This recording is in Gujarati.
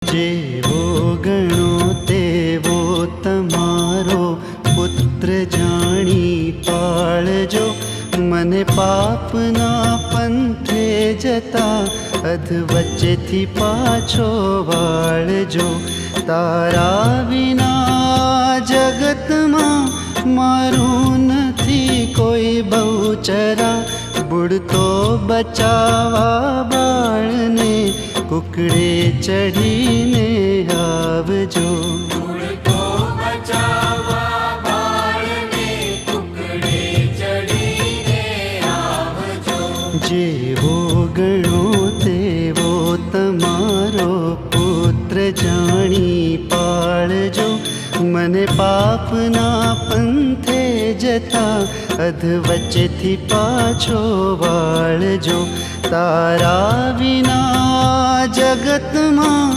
જેવો ગણો તેવો તમારો પુત્ર જાણી પાળજો, મને પાપના પંથે જતા અધ વચ્ચેથી પાછો વાળજો. તારા વિના જગતમાં મારું નથી કોઈ બહુચરા, બુડતો બચાવા બાળને કુકડે ચડીને આવજો. જેવો ગણો તેવો તમારો પુત્ર જાણી પાળજો, મને પાપના પંથે જતા અધ વચ્ચેથી પાછો વાળજો. તારા વિના જગતમાં